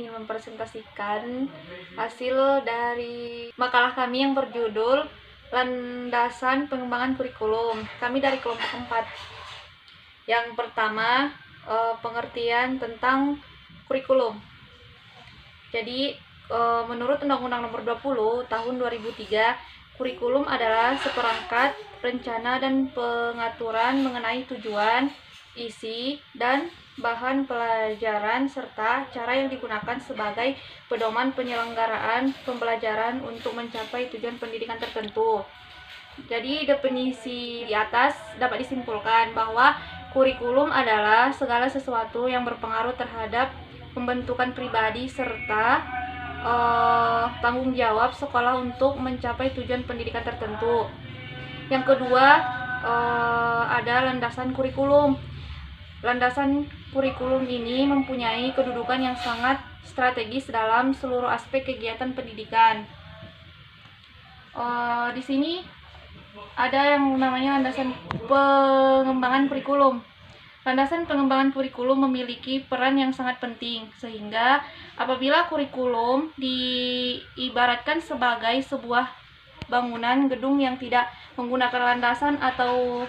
ingin mempresentasikan hasil dari makalah kami yang berjudul Landasan Pengembangan Kurikulum. Kami dari kelompok 4. Yang pertama, pengertian tentang kurikulum. Jadi, menurut Undang-Undang Nomor 20 Tahun 2003, kurikulum adalah seperangkat rencana dan pengaturan mengenai tujuan, isi, dan bahan pelajaran serta cara yang digunakan sebagai pedoman penyelenggaraan pembelajaran untuk mencapai tujuan pendidikan tertentu. Jadi, definisi di atas dapat disimpulkan bahwa kurikulum adalah segala sesuatu yang berpengaruh terhadap pembentukan pribadi serta tanggung jawab sekolah untuk mencapai tujuan pendidikan tertentu. Yang kedua, ada landasan kurikulum. Landasan kurikulum ini mempunyai kedudukan yang sangat strategis dalam seluruh aspek kegiatan pendidikan. Di sini ada yang namanya landasan pengembangan kurikulum. Landasan pengembangan kurikulum memiliki peran yang sangat penting, sehingga apabila kurikulum diibaratkan sebagai sebuah bangunan gedung yang tidak menggunakan landasan atau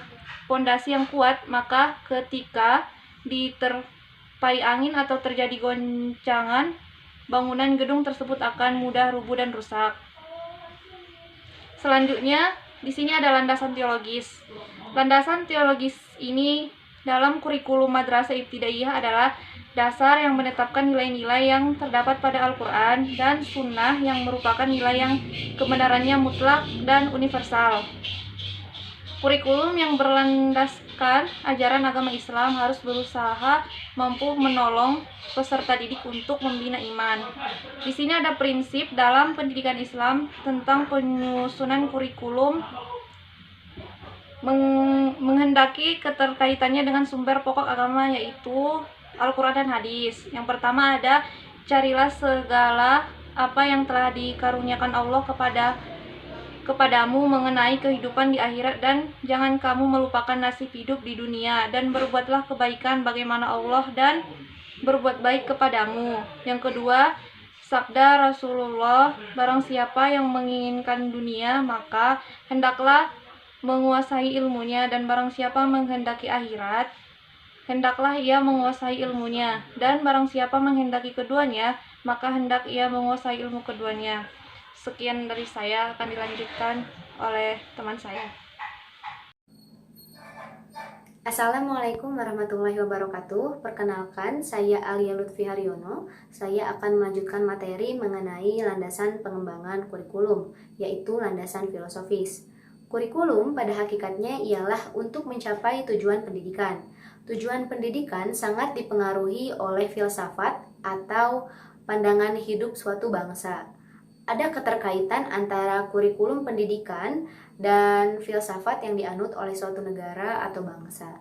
fondasi yang kuat, maka ketika diterpai angin atau terjadi goncangan, bangunan gedung tersebut akan mudah rubuh dan rusak. Selanjutnya, di sini ada landasan teologis. Landasan teologis ini dalam kurikulum Madrasah Ibtidaiyah adalah dasar yang menetapkan nilai-nilai yang terdapat pada Al-Quran dan Sunnah yang merupakan nilai yang kebenarannya mutlak dan universal. Kurikulum yang berlandaskan ajaran agama Islam harus berusaha mampu menolong peserta didik untuk membina iman. Di sini ada prinsip dalam pendidikan Islam tentang penyusunan kurikulum menghendaki keterkaitannya dengan sumber pokok agama, yaitu Al-Quran dan Hadis. Yang pertama ada, carilah segala apa yang telah dikaruniakan Allah kepadamu mengenai kehidupan di akhirat, dan jangan kamu melupakan nasib hidup di dunia, dan berbuatlah kebaikan bagaimana Allah dan berbuat baik kepadamu. Yang kedua, sabda Rasulullah, barang siapa yang menginginkan dunia maka hendaklah menguasai ilmunya, dan barang siapa menghendaki akhirat hendaklah ia menguasai ilmunya, dan barang siapa menghendaki keduanya maka hendak ia menguasai ilmu keduanya. Sekian dari saya, akan dilanjutkan oleh teman saya. Assalamualaikum warahmatullahi wabarakatuh. Perkenalkan, saya Alia Lutfi Haryono. Saya akan melanjutkan materi mengenai landasan pengembangan kurikulum, yaitu landasan filosofis. Kurikulum pada hakikatnya ialah untuk mencapai tujuan pendidikan. Tujuan pendidikan sangat dipengaruhi oleh filsafat atau pandangan hidup suatu bangsa. Ada keterkaitan antara kurikulum pendidikan dan filsafat yang dianut oleh suatu negara atau bangsa.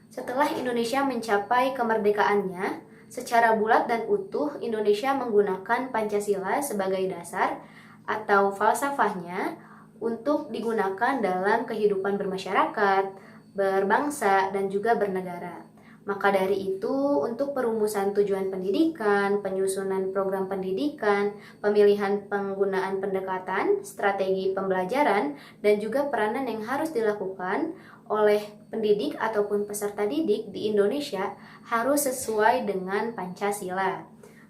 Setelah Indonesia mencapai kemerdekaannya, secara bulat dan utuh Indonesia menggunakan Pancasila sebagai dasar atau falsafahnya untuk digunakan dalam kehidupan bermasyarakat, berbangsa, dan juga bernegara. Maka dari itu, untuk perumusan tujuan pendidikan, penyusunan program pendidikan, pemilihan penggunaan pendekatan, strategi pembelajaran, dan juga peranan yang harus dilakukan oleh pendidik ataupun peserta didik di Indonesia harus sesuai dengan Pancasila.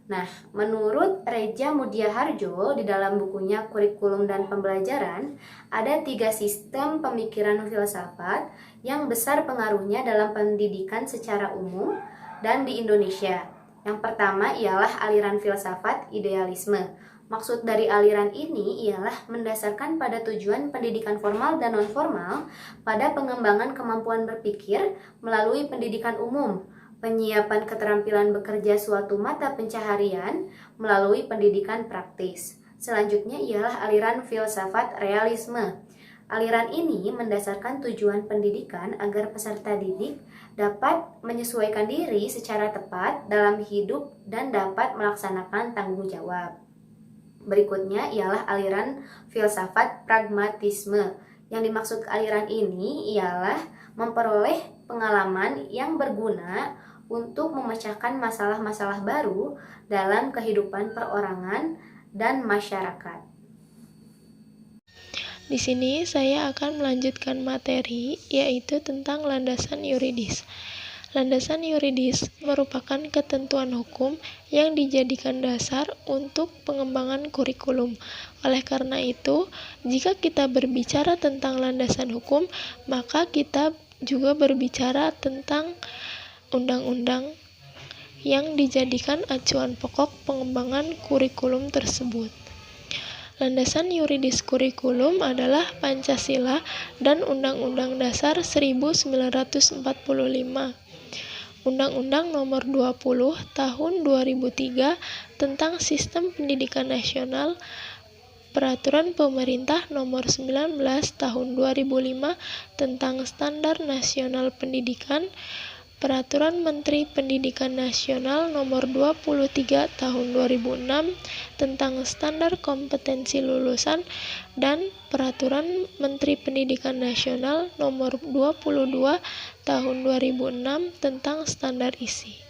Nah, menurut Reja Mudiaharjo di dalam bukunya Kurikulum dan Pembelajaran, ada 3 sistem pemikiran filsafat yang besar pengaruhnya dalam pendidikan secara umum dan di Indonesia. Yang pertama ialah aliran filsafat idealisme. Maksud dari aliran ini ialah mendasarkan pada tujuan pendidikan formal dan non-formal pada pengembangan kemampuan berpikir melalui pendidikan umum, penyiapan keterampilan bekerja suatu mata pencaharian melalui pendidikan praktis. Selanjutnya ialah aliran filsafat realisme. Aliran ini mendasarkan tujuan pendidikan agar peserta didik dapat menyesuaikan diri secara tepat dalam hidup dan dapat melaksanakan tanggung jawab. Berikutnya ialah aliran filsafat pragmatisme. Yang dimaksud aliran ini ialah memperoleh pengalaman yang berguna untuk memecahkan masalah-masalah baru dalam kehidupan perorangan dan masyarakat. Di sini saya akan melanjutkan materi, yaitu tentang landasan yuridis. Landasan yuridis merupakan ketentuan hukum yang dijadikan dasar untuk pengembangan kurikulum. Oleh karena itu, jika kita berbicara tentang landasan hukum, maka kita juga berbicara tentang undang-undang yang dijadikan acuan pokok pengembangan kurikulum tersebut. Landasan yuridis kurikulum adalah Pancasila dan Undang-Undang Dasar 1945. Undang-Undang Nomor 20 Tahun 2003 tentang Sistem Pendidikan Nasional, Peraturan Pemerintah Nomor 19 Tahun 2005 tentang Standar Nasional Pendidikan, Peraturan Menteri Pendidikan Nasional Nomor 23 Tahun 2006 tentang Standar Kompetensi Lulusan, dan Peraturan Menteri Pendidikan Nasional Nomor 22 Tahun 2006 tentang Standar Isi.